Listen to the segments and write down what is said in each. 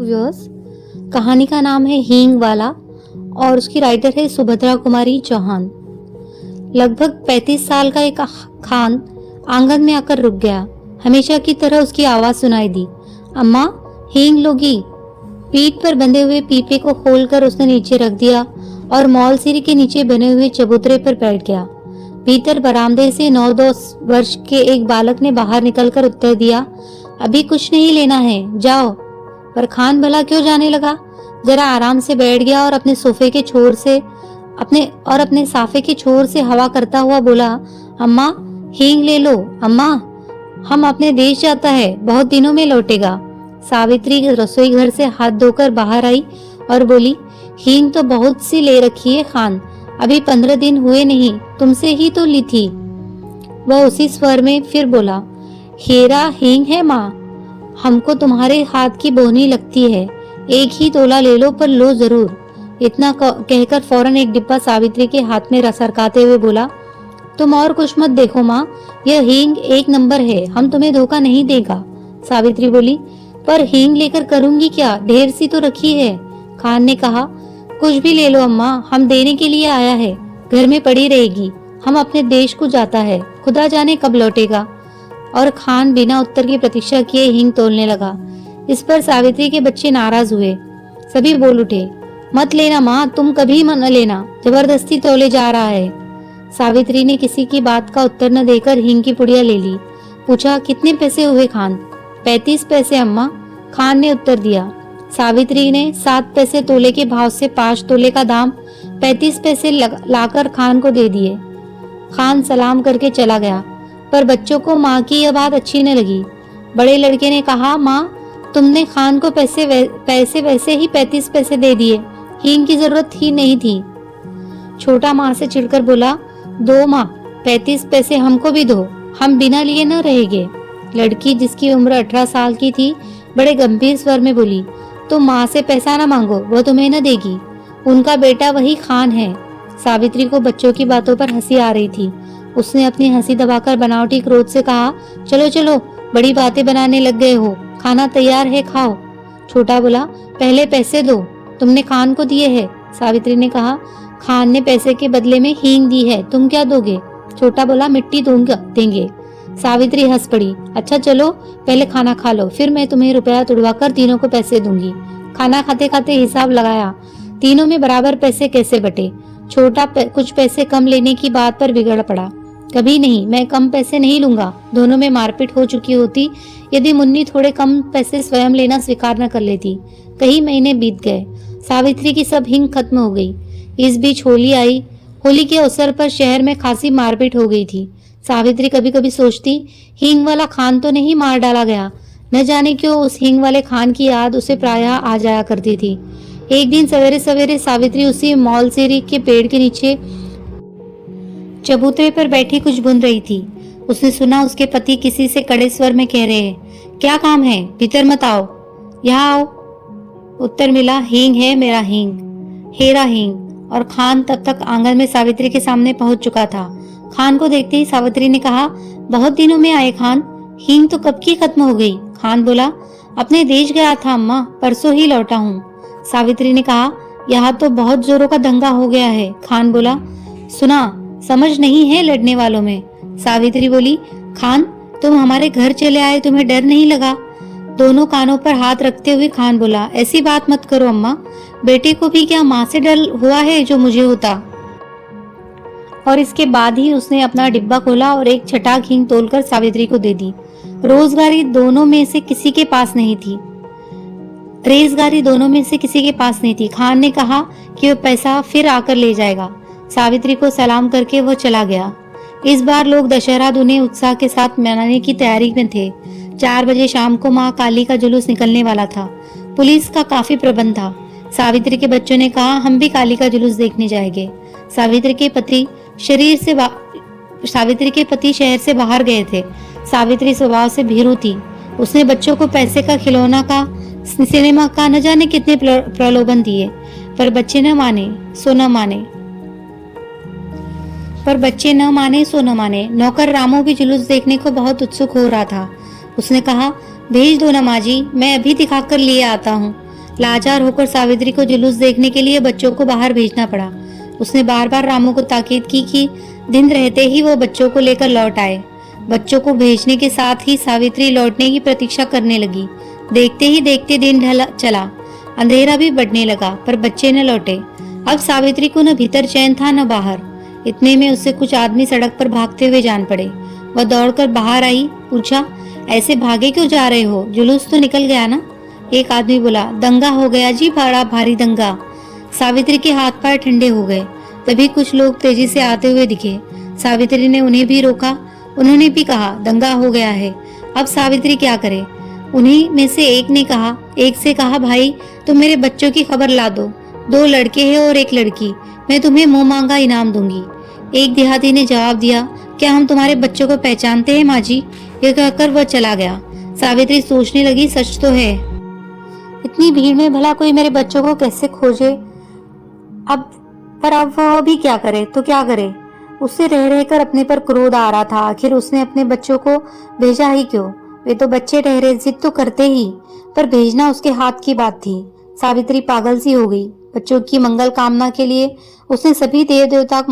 Viewers, कहानी का नाम है हींग वाला और उसकी राइटर है सुभद्रा कुमारी चौहान। लगभग 35 साल का एक खान आंगन में आकर रुक गया। हमेशा की तरह उसकी आवाज सुनाई दी, अम्मा हींग लोगी। पीठ पर बंधे हुए पीपे को खोलकर उसने नीचे रख दिया और मौलसीरी के नीचे बने हुए चबूतरे पर बैठ गया। भीतर बरामदे से 9-10 वर्ष के एक बालक ने बाहर निकलकर उत्तर दिया, अभी कुछ नहीं लेना है, जाओ। पर खान भला क्यों जाने लगा। जरा आराम से बैठ गया और अपने साफे के छोर से हवा करता हुआ बोला, अम्मा हींग ले लो। अम्मा, हम अपने देश जाता है, बहुत दिनों में लौटेगा। सावित्री रसोई घर से हाथ धोकर बाहर आई और बोली, हींग तो बहुत सी ले रखी है खान, अभी 15 दिन हुए नहीं, तुमसे ही तो ली थी। वह उसी स्वर में फिर बोला, हेरा हींग है माँ, हमको तुम्हारे हाथ की बोहनी लगती है, एक ही तोला ले लो, पर लो जरूर। इतना कहकर फौरन एक डिब्बा सावित्री के हाथ में सरकाते हुए बोला, तुम और कुछ मत देखो माँ, यह हींग एक नंबर है, हम तुम्हें धोखा नहीं देगा। सावित्री बोली, पर हींग लेकर करूंगी क्या, ढेर सी तो रखी है। खान ने कहा, कुछ भी ले लो अम्मा, हम देने के लिए आया है, घर में पड़ी रहेगी, हम अपने देश को जाता है, खुदा जाने कब लौटेगा। और खान बिना उत्तर की प्रतीक्षा किए हींग तोलने लगा। इस पर सावित्री के बच्चे नाराज हुए। सभी बोल उठे, मत लेना माँ, तुम कभी न लेना, जबरदस्ती तोले जा रहा है। सावित्री ने किसी की बात का उत्तर न देकर हींग की पुड़िया ले ली। पूछा, कितने पैसे हुए खान? 35 पैसे अम्मा, खान ने उत्तर दिया। सावित्री ने 7 पैसे तोले के भाव से 5 तोले का दाम 35 पैसे लाकर खान को दे दिए। खान सलाम करके चला गया, पर बच्चों को माँ की यह बात अच्छी न लगी। बड़े लड़के ने कहा, माँ तुमने खान को पैसे वैसे ही 35 पैसे दे दिए, हींग की जरूरत ही नहीं थी। छोटा माँ से चिढ़कर बोला, दो माँ, 35 पैसे हमको भी दो, हम बिना लिए न रहेंगे। लड़की जिसकी उम्र 18 साल की थी बड़े गंभीर स्वर में बोली, तुम माँ से पैसा न मांगो, वो तुम्हें न देगी, उनका बेटा वही खान है। सावित्री को बच्चों की बातों पर हंसी आ रही थी। उसने अपनी हंसी दबाकर बनावटी क्रोध से कहा, चलो चलो, बड़ी बातें बनाने लग गए हो, खाना तैयार है, खाओ। छोटा बोला, पहले पैसे दो, तुमने खान को दिए हैं। सावित्री ने कहा, खान ने पैसे के बदले में हींग दी है, तुम क्या दोगे? छोटा बोला, मिट्टी देंगे। सावित्री हंस पड़ी, अच्छा चलो पहले खाना खा लो, फिर मैं तुम्हें रुपया तुड़वा कर तीनों को पैसे दूंगी। खाना खाते खाते हिसाब लगाया, तीनों में बराबर पैसे कैसे बटे। छोटा कुछ पैसे कम लेने की बात पर बिगड़ पड़ा, कभी नहीं, मैं कम पैसे नहीं लूंगा। दोनों में मारपीट हो चुकी होती यदि मुन्नी थोड़े कम पैसे स्वयं लेना स्वीकार न कर लेती। कई महीने बीत गए, सावित्री की सब हींग खत्म हो गई। इस बीच होली आई। होली के अवसर पर शहर में खासी मारपीट हो गई थी। सावित्री कभी कभी सोचती, हींग वाला खान तो नहीं मार डाला गया। न जाने क्यों उस हींग वाले खान की याद उसे प्रायः आ जाया करती थी। एक दिन सवेरे सवेरे सावित्री उसी मौलसेरी के पेड़ के नीचे चबूतरे पर बैठी कुछ बुन रही थी। उसने सुना उसके पति किसी से कड़े स्वर में कह रहे हैं, क्या काम है, भीतर मत आओ, यहाँ आओ। उत्तर मिला, हींग है मेरा हींग, हेरा हींग। और खान तब तक आंगन में सावित्री के सामने पहुंच चुका था। खान को देखते ही सावित्री ने कहा, बहुत दिनों में आए खान, हींग तो कब की खत्म हो गई। खान बोला, अपने देश गया था अम्मा, परसों ही लौटा हूँ। सावित्री ने कहा, यहाँ तो बहुत जोरों का दंगा हो गया है। खान बोला, सुना, समझ नहीं है लड़ने वालों में। सावित्री बोली, खान तुम हमारे घर चले आए, तुम्हें डर नहीं लगा? दोनों कानों पर हाथ रखते हुए खान बोला, ऐसी बात मत करो अम्मा, बेटे को भी क्या माँ से डर हुआ है जो मुझे होता। और इसके बाद ही उसने अपना डिब्बा खोला और एक छटाक हींग तोलकर सावित्री को दे दी। रेजगारी दोनों में से किसी के पास नहीं थी। खान ने कहा कि वह पैसा फिर आकर ले जाएगा। सावित्री को सलाम करके वो चला गया। इस बार लोग दशहरा दुने उत्साह के साथ मनाने की तैयारी में थे। 4 बजे शाम को माँ काली का जुलूस निकलने वाला था। पुलिस का काफी प्रबंध था। सावित्री के बच्चों ने कहा, हम भी काली का जुलूस देखने जाएंगे। सावित्री के पति शहर से बाहर गए थे। सावित्री स्वभाव से भीरू थी। उसने बच्चों को पैसे का, खिलौना का, सिनेमा का न जाने कितने प्रलोभन दिए, पर बच्चे न माने सो न माने। नौकर रामू भी जुलूस देखने को बहुत उत्सुक हो रहा था। उसने कहा, भेज दो ना माँ जी, मैं अभी दिखाकर लिए आता हूँ। लाचार होकर सावित्री को जुलूस देखने के लिए बच्चों को बाहर भेजना पड़ा। उसने बार बार रामू को ताकीद की कि दिन रहते ही वो बच्चों को लेकर लौट आए। बच्चों को भेजने के साथ ही सावित्री लौटने की प्रतीक्षा करने लगी। देखते ही देखते दिन ढला चला, अंधेरा भी बढ़ने लगा, पर बच्चे न लौटे। अब सावित्री को न भीतर चैन था न बाहर। इतने में उससे कुछ आदमी सड़क पर भागते हुए जान पड़े। वह दौड़कर बाहर आई, पूछा, ऐसे भागे क्यों जा रहे हो? जुलूस तो निकल गया ना? एक आदमी बोला, दंगा हो गया जी, बड़ा भारी दंगा। सावित्री के हाथ पैर ठंडे हो गए। तभी कुछ लोग तेजी से आते हुए दिखे। सावित्री ने उन्हें भी रोका। उन्होंने भी कहा, दंगा हो गया है। अब सावित्री क्या करे? उन्हीं में से एक से कहा, भाई तुम मेरे बच्चों की खबर ला दो। 2 लड़के हैं और 1 लड़की। मैं तुम्हें मुंह मांगा इनाम दूंगी। एक देहाती ने जवाब दिया, क्या हम तुम्हारे बच्चों को पहचानते हैं माँ जी? यह कहकर वह चला गया। सावित्री सोचने लगी, सच तो है, इतनी भीड़ में भला कोई मेरे बच्चों को कैसे खोजे? अब वह भी क्या करे तो क्या करे? उससे रह रहकर अपने पर क्रोध आ रहा था। आखिर उसने अपने बच्चों को भेजा ही क्यों? वे तो बच्चे ठहरे, जिद तो करते ही, पर भेजना उसके हाथ की बात थी। सावित्री पागल सी हो गई। बच्चों की मंगल कामना के लिए उसने सभी देव देवता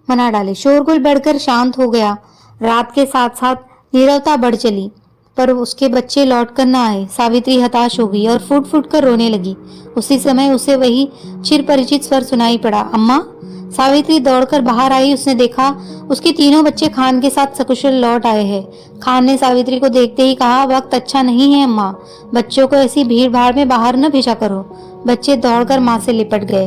मना डाले। शोरगुल बढ़कर शांत हो गया। रात के साथ साथ नीरवता बढ़ चली, पर उसके बच्चे लौट कर न आए। सावित्री हताश हो गई और फूट फूट कर रोने लगी। उसी समय उसे वही चिर परिचित स्वर सुनाई पड़ा, अम्मा। सावित्री दौड़कर बाहर आई। उसने देखा उसके तीनों बच्चे खान के साथ सकुशल लौट आए हैं। खान ने सावित्री को देखते ही कहा, वक्त अच्छा नहीं है अम्मा, बच्चों को ऐसी भीड़ भाड़ में बाहर न भेजा करो। बच्चे दौड़कर माँ से लिपट गए।